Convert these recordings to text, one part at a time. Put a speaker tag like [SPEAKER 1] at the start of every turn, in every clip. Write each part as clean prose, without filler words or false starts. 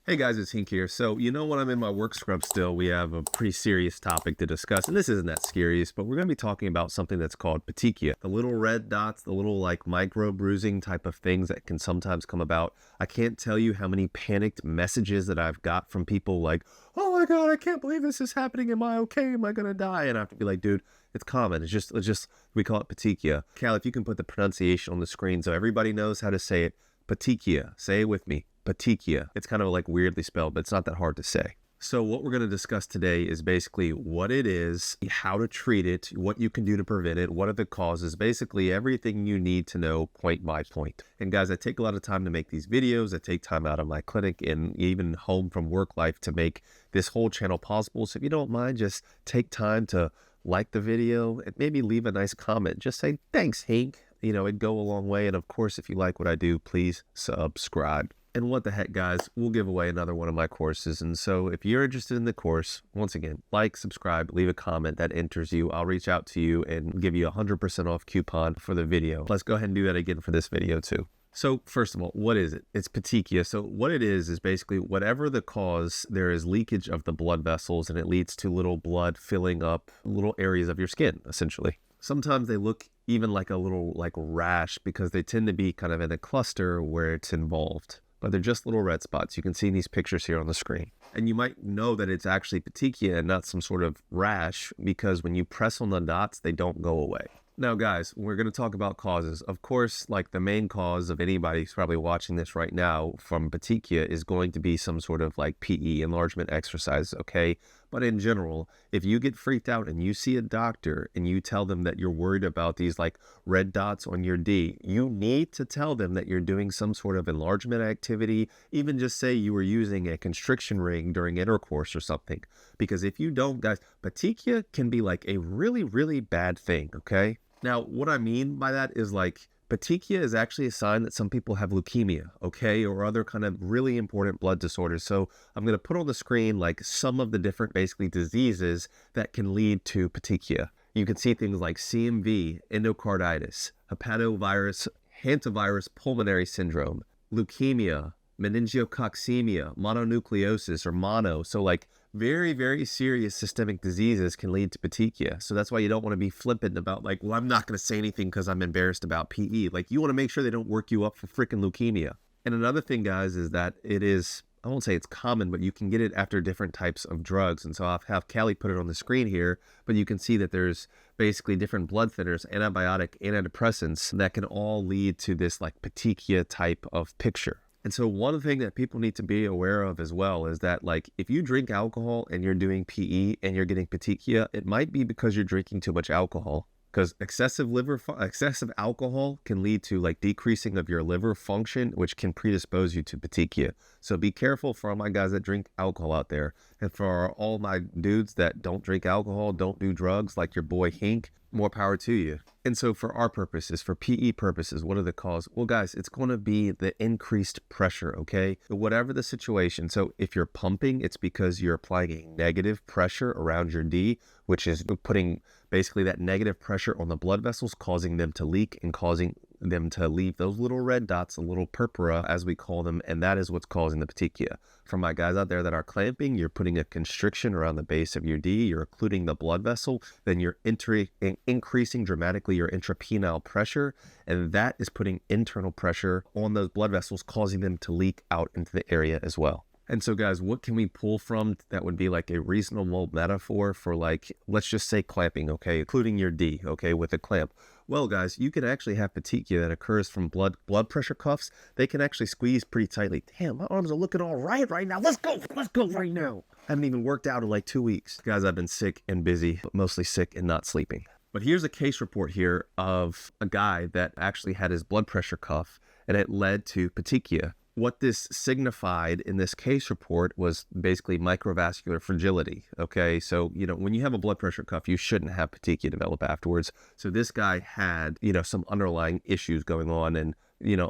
[SPEAKER 1] Hey guys, it's Hink here. So, when I'm in my work scrub still, we have a pretty serious topic to discuss. And this isn't that serious, but we're going to be talking about something that's called Petechiae. The little red dots, the little like micro bruising type of things that can sometimes come about. I can't tell you how many panicked messages that I've got from people like, oh my God, I can't believe this is happening. Am I okay? Am I going to die? And I have to be like, dude, it's common. It's just, we call it Petechiae. Cal, if you can put the pronunciation on the screen so everybody knows how to say it. Petechiae. Say it with me. Petechiae. It's kind of like weirdly spelled, but it's not that hard to say. So what we're going to discuss today is basically what it is, how to treat it, what you can do to prevent it, what are the causes, basically everything you need to know point by point. And guys, I take a lot of time to make these videos. I take time out of my clinic and even home from work life to make this whole channel possible. So if you don't mind, just take time to like the video and maybe leave a nice comment. Just say, thanks, Hink. It'd go a long way. And of course, if you like what I do, please subscribe. And what the heck, guys, we'll give away another one of my courses. And so if you're interested in the course, once again, like, subscribe, leave a comment that enters you. I'll reach out to you and give you a 100% off coupon for the video. Let's go ahead and do that again for this video too. So first of all, what is it? It's Petechiae. So what it is basically whatever the cause, there is leakage of the blood vessels and it leads to little blood filling up little areas of your skin, essentially. Sometimes they look even like a little rash because they tend to be kind of in a cluster where it's involved. But they're just little red spots. You can see in these pictures here on the screen. And you might know that it's actually Petechiae and not some sort of rash because when you press on the dots, they don't go away. Now, guys, we're going to talk about causes. Of course, like the main cause of anybody who's probably watching this right now from Petechiae is going to be some sort of like PE, enlargement exercise, okay? But in general, if you get freaked out and you see a doctor and you tell them that you're worried about these like red dots on your D, you need to tell them that you're doing some sort of enlargement activity, even just say you were using a constriction ring during intercourse or something. Because if you don't, guys, Petechiae can be like a really, really bad thing, okay? Now, what I mean by that is like Petechiae is actually a sign that some people have leukemia, okay, or other kind of really important blood disorders. So I'm going to put on the screen like some of the different basically diseases that can lead to Petechiae. You can see things like CMV, endocarditis, hepatovirus, hantavirus pulmonary syndrome, leukemia, meningococemia, mononucleosis or mono. So like very, very serious systemic diseases can lead to Petechiae. So that's why you don't want to be flippant about like, well, I'm not going to say anything because I'm embarrassed about PE. Like you want to make sure they don't work you up for freaking leukemia. And another thing, guys, is that it is, I won't say it's common, but you can get it after different types of drugs. And so I'll have Callie put it on the screen here, but you can see that there's basically different blood thinners, antibiotic, antidepressants that can all lead to this like Petechiae type of picture. And so one thing that people need to be aware of as well is that like if you drink alcohol and you're doing PE and you're getting Petechiae, it might be because you're drinking too much alcohol. Because excessive alcohol can lead to like decreasing of your liver function, which can predispose you to Petechiae. So be careful for all my guys that drink alcohol out there. And for all my dudes that don't drink alcohol, don't do drugs like your boy Hink, more power to you. And so for our purposes, for PE purposes, what are the causes? Well, guys, it's going to be the increased pressure, okay? Whatever the situation. So if you're pumping, it's because you're applying a negative pressure around your D, which is putting basically that negative pressure on the blood vessels, causing them to leak and causing them to leave those little red dots, a little purpura, as we call them, and that is what's causing the Petechiae. For my guys out there that are clamping, you're putting a constriction around the base of your D, you're occluding the blood vessel, then you're increasing dramatically your intrapenile pressure, and that is putting internal pressure on those blood vessels, causing them to leak out into the area as well. And so, guys, what can we pull from that would be like a reasonable metaphor for like, let's just say clamping, okay, including your D, okay, with a clamp? Well, guys, you can actually have Petechiae that occurs from blood pressure cuffs. They can actually squeeze pretty tightly. Damn, my arms are looking all right now. Let's go right now. I haven't even worked out in like 2 weeks. Guys, I've been sick and busy, but mostly sick and not sleeping. But here's a case report here of a guy that actually had his blood pressure cuff and it led to Petechiae. What this signified in this case report was basically microvascular fragility, okay? So, when you have a blood pressure cuff, you shouldn't have Petechiae develop afterwards. So this guy had, some underlying issues going on. And,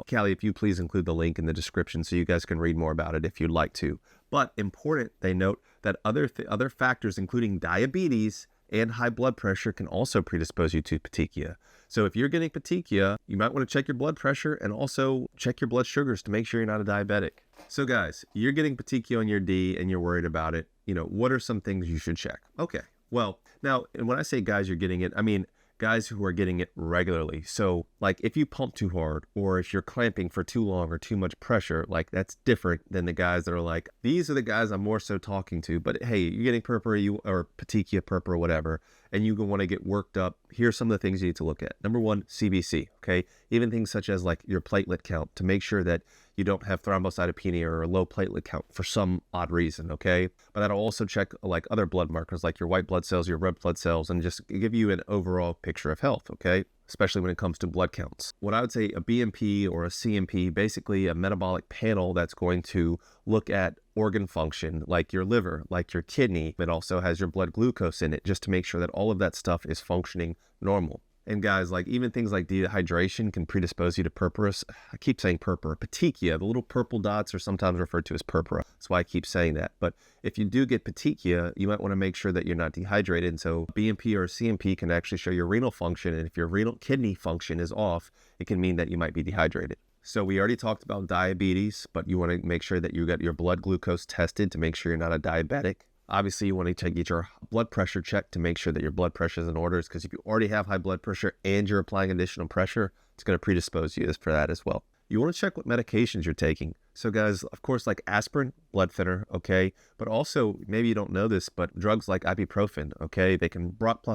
[SPEAKER 1] Callie, if you please include the link in the description so you guys can read more about it if you'd like to. But important, they note that other factors, including diabetes and high blood pressure, can also predispose you to Petechiae. So if you're getting Petechiae, you might want to check your blood pressure and also check your blood sugars to make sure you're not a diabetic. So guys, you're getting petechiae on your D and you're worried about it. What are some things you should check? Okay. Well, now, and when I say guys, you're getting it, I mean guys who are getting it regularly. So like if you pump too hard or if you're clamping for too long or too much pressure, like that's different than the guys that are like, these are the guys I'm more so talking to. But hey, you're getting purpura or petechia purpura or whatever, and you want to get worked up. Here's some of the things you need to look at. Number one, CBC, okay? Even things such as like your platelet count to make sure that you don't have thrombocytopenia or a low platelet count for some odd reason, okay? But that'll also check like other blood markers like your white blood cells, your red blood cells, and just give you an overall picture of health, okay? Especially when it comes to blood counts. What I would say a BMP or a CMP, basically a metabolic panel that's going to look at organ function like your liver, like your kidney. It also has your blood glucose in it just to make sure that all of that stuff is functioning normal. And guys, like even things like dehydration can predispose you to purpura. I keep saying purpura. Petechia, the little purple dots are sometimes referred to as purpura. That's why I keep saying that. But if you do get petechia, you might want to make sure that you're not dehydrated. And so BMP or CMP can actually show your renal function. And if your renal kidney function is off, it can mean that you might be dehydrated. So we already talked about diabetes, but you want to make sure that you got your blood glucose tested to make sure you're not a diabetic. Obviously, you want to get your blood pressure checked to make sure that your blood pressure is in order, because if you already have high blood pressure and you're applying additional pressure, it's going to predispose you for that as well. You want to check what medications you're taking. So guys, of course, like aspirin, blood thinner, okay? But also, maybe you don't know this, but drugs like ibuprofen, okay? They can block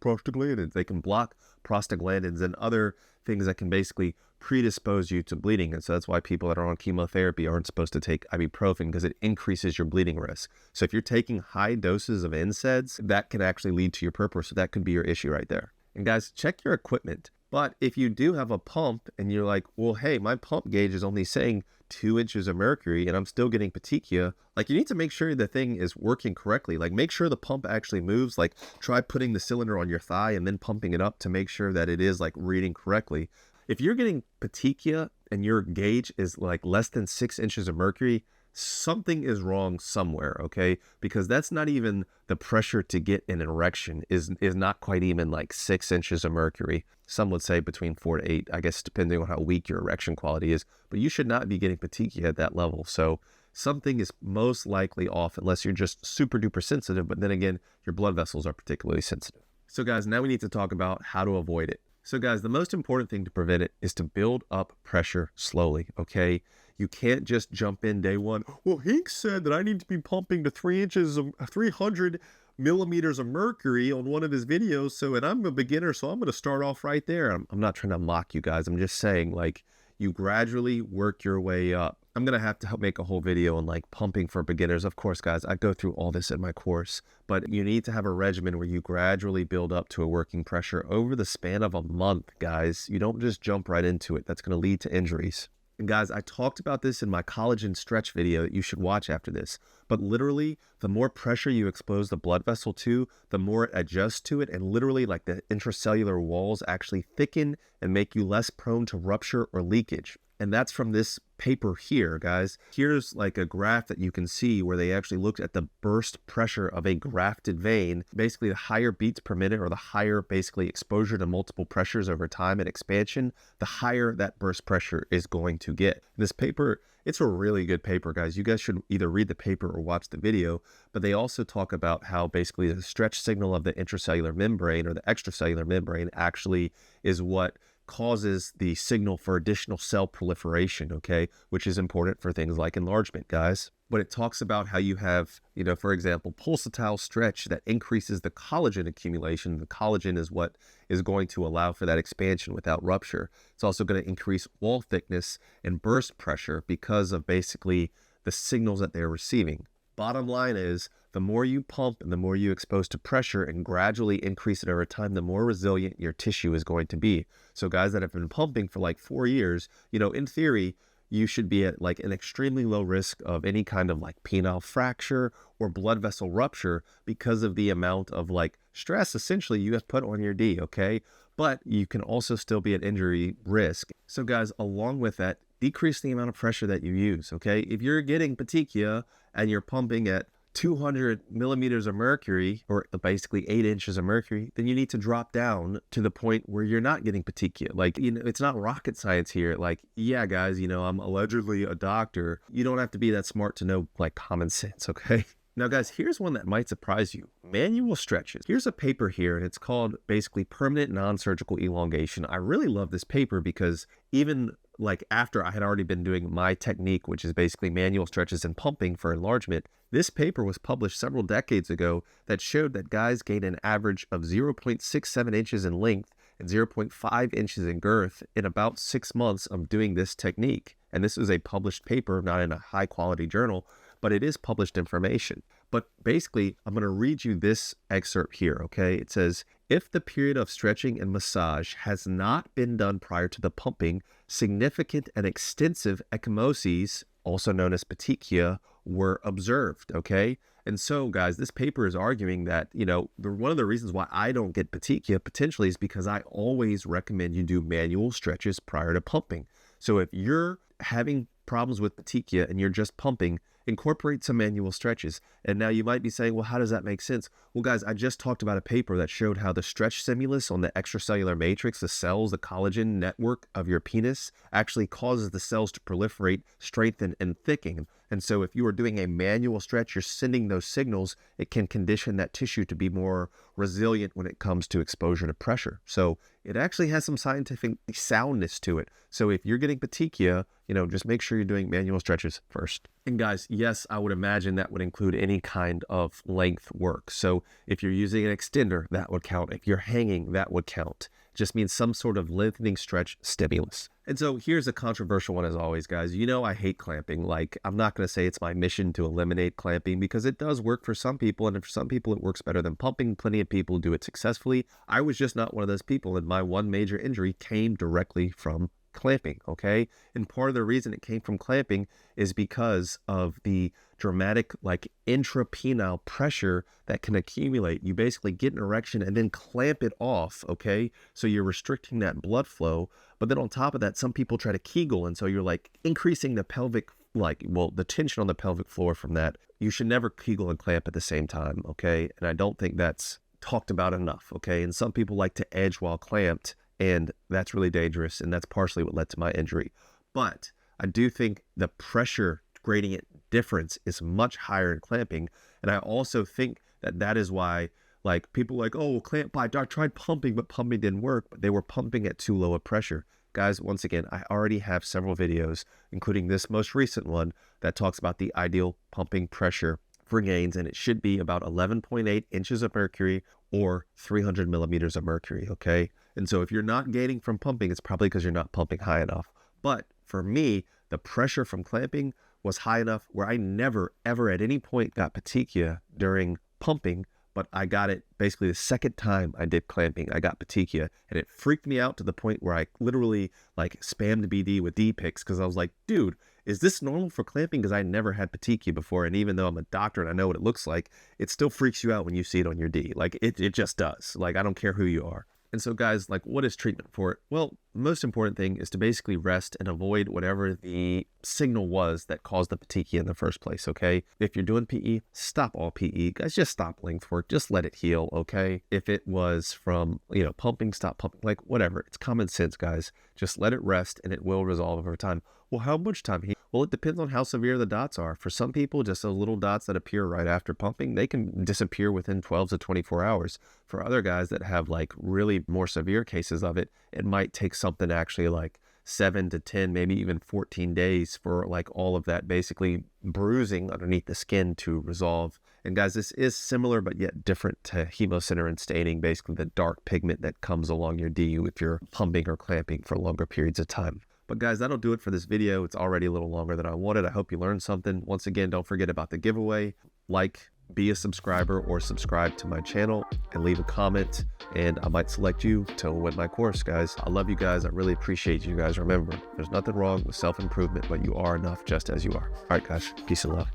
[SPEAKER 1] prostaglandins, they can block prostaglandins and other things that can basically predispose you to bleeding. And so that's why people that are on chemotherapy aren't supposed to take ibuprofen, because it increases your bleeding risk. So if you're taking high doses of NSAIDs, that can actually lead to your purpura. So that could be your issue right there. And guys, check your equipment. But if you do have a pump and you're like, well, hey, my pump gauge is only saying 2 inches of mercury and I'm still getting petechia, like you need to make sure the thing is working correctly. Like make sure the pump actually moves. Like try putting the cylinder on your thigh and then pumping it up to make sure that it is like reading correctly. If you're getting petechia and your gauge is like less than 6 inches of mercury, something is wrong somewhere, okay? Because that's not even the pressure to get an erection is not quite even like 6 inches of mercury. Some would say between 4 to 8, I guess, depending on how weak your erection quality is. But you should not be getting petechia at that level. So something is most likely off unless you're just super duper sensitive. But then again, your blood vessels are particularly sensitive. So guys, now we need to talk about how to avoid it. So guys, the most important thing to prevent it is to build up pressure slowly, okay? You can't just jump in day one. Well, Hink said that I need to be pumping to 300 millimeters of mercury on one of his videos. And I'm a beginner, so I'm going to start off right there. I'm not trying to mock you guys. I'm just saying, like, you gradually work your way up. I'm going to have to make a whole video on like pumping for beginners. Of course, guys, I go through all this in my course, but you need to have a regimen where you gradually build up to a working pressure over the span of a month, guys. You don't just jump right into it. That's going to lead to injuries. And guys, I talked about this in my collagen stretch video that you should watch after this. But literally, the more pressure you expose the blood vessel to, the more it adjusts to it. And literally, like the intracellular walls actually thicken and make you less prone to rupture or leakage. And that's from this paper here, guys. Here's like a graph that you can see where they actually looked at the burst pressure of a grafted vein. Basically, the higher beats per minute, or the higher basically exposure to multiple pressures over time and expansion, the higher that burst pressure is going to get. This paper, it's a really good paper, guys. You guys should either read the paper or watch the video. But they also talk about how basically the stretch signal of the intracellular membrane or the extracellular membrane actually is what causes the signal for additional cell proliferation, okay, which is important for things like enlargement, guys. But it talks about how you have, for example, pulsatile stretch that increases the collagen accumulation. The collagen is what is going to allow for that expansion without rupture. It's also going to increase wall thickness and burst pressure because of basically the signals that they're receiving. Bottom line is, the more you pump and the more you expose to pressure and gradually increase it over time, the more resilient your tissue is going to be. So guys that have been pumping for like 4 years, in theory, you should be at like an extremely low risk of any kind of like penile fracture or blood vessel rupture because of the amount of like stress essentially you have put on your D, okay? But you can also still be at injury risk. So guys, along with that, decrease the amount of pressure that you use, okay? If you're getting petechia and you're pumping at 200 millimeters of mercury, or basically 8 inches of mercury, then you need to drop down to the point where you're not getting petechia. Like, you know, it's not rocket science here. Like, yeah, guys, you know, I'm allegedly a doctor. You don't have to be that smart to know, like, common sense, okay? Now, guys, here's one that might surprise you. Manual stretches. Here's a paper here, and it's called basically permanent non-surgical elongation. I really love this paper because even like after I had already been doing my technique, which is basically manual stretches and pumping for enlargement, this paper was published several decades ago that showed that guys gained an average of 0.67 inches in length and 0.5 inches in girth in about 6 months of doing this technique. And this is a published paper, not in a high quality journal, but it is published information. But basically, I'm going to read you this excerpt here, okay? It says, if the period of stretching and massage has not been done prior to the pumping, significant and extensive ecchymoses, also known as petechia, were observed, okay? And so, guys, this paper is arguing that, you know, one of the reasons why I don't get petechia potentially is because I always recommend you do manual stretches prior to pumping. So if you're having problems with petechia and you're just pumping, incorporate some manual stretches. And now you might be saying, well, how does that make sense? Well, guys, I just talked about a paper that showed how the stretch stimulus on the extracellular matrix, the cells, the collagen network of your penis, actually causes the cells to proliferate, strengthen, and thicken. And so if you are doing a manual stretch, you're sending those signals. It can condition that tissue to be more resilient when it comes to exposure to pressure. So it actually has some scientific soundness to it. So if you're getting petechia, you know, just make sure you're doing manual stretches first. And guys, yes, I would imagine that would include any kind of length work. So if you're using an extender, that would count. If you're hanging, that would count. It just means some sort of lengthening stretch stimulus. And so here's a controversial one as always, guys. You know I hate clamping. Like, I'm not going to say it's my mission to eliminate clamping because it does work for some people, and for some people it works better than pumping. Plenty of people do it successfully. I was just not one of those people, and my one major injury came directly from clamping, okay? And part of the reason it came from clamping is because of the dramatic, like, intrapenile pressure that can accumulate. You basically get an erection and then clamp it off, okay? So you're restricting that blood flow. But then on top of that, some people try to Kegel, and so you're like increasing the pelvic, like, well, the tension on the pelvic floor from that. You should never Kegel and clamp at the same time, okay? And I don't think that's talked about enough, okay? And some people like to edge while clamped, and that's really dangerous, and that's partially what led to my injury. But I do think the pressure gradient difference is much higher in clamping, and I also think that that is why, like, people are like, oh, clamp by, I tried pumping, but pumping didn't work, but they were pumping at too low a pressure. Guys, once again, I already have several videos, including this most recent one, that talks about the ideal pumping pressure for gains, and it should be about 11.8 inches of mercury or 300 millimeters of mercury, okay? And so if you're not gaining from pumping, it's probably because you're not pumping high enough. But for me, the pressure from clamping was high enough where I never, ever at any point got petechia during pumping, but I got it basically the second time I did clamping. I got petechia, and it freaked me out to the point where I literally, like, spammed BD with D pics because I was like, dude, is this normal for clamping? Because I never had petechia before, and even though I'm a doctor and I know what it looks like, it still freaks you out when you see it on your D. Like, it just does. Like, I don't care who you are. And so, guys, like, what is treatment for it? Well, the most important thing is to basically rest and avoid whatever the signal was that caused the petechia in the first place, okay? If you're doing PE, stop all PE. Guys, just stop length work. Just let it heal, okay? If it was from, you know, pumping, stop pumping. Like, whatever. It's common sense, guys. Just let it rest, and it will resolve over time. Well, how much time? Well, it depends on how severe the dots are. For some people, just those little dots that appear right after pumping, they can disappear within 12 to 24 hours. For other guys that have, like, really more severe cases of it, it might take something actually like 7 to 10, maybe even 14 days for, like, all of that basically bruising underneath the skin to resolve. And guys, this is similar but yet different to hemocentrin staining, basically the dark pigment that comes along your D if you're pumping or clamping for longer periods of time. But guys, that'll do it for this video. It's already a little longer than I wanted. I hope you learned something. Once again, don't forget about the giveaway. Like, be a subscriber, or subscribe to my channel and leave a comment, and I might select you to win my course, guys. I love you guys. I really appreciate you guys. Remember, there's nothing wrong with self-improvement, but you are enough just as you are. All right, guys. Peace and love.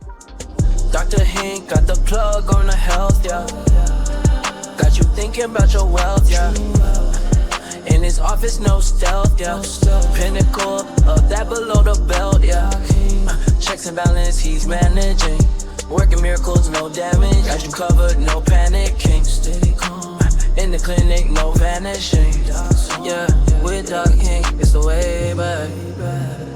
[SPEAKER 2] Dr. Hink got the plug on the health, yeah. Got you thinking about your wealth, yeah. In his office, no stealth, yeah. Pinnacle of that below the belt, yeah. Checks and balance, he's managing. Working miracles, no damage. Got you covered, no panicking. Steady calm. In the clinic, no vanishing. Yeah, with Doc Hink, it's the way back.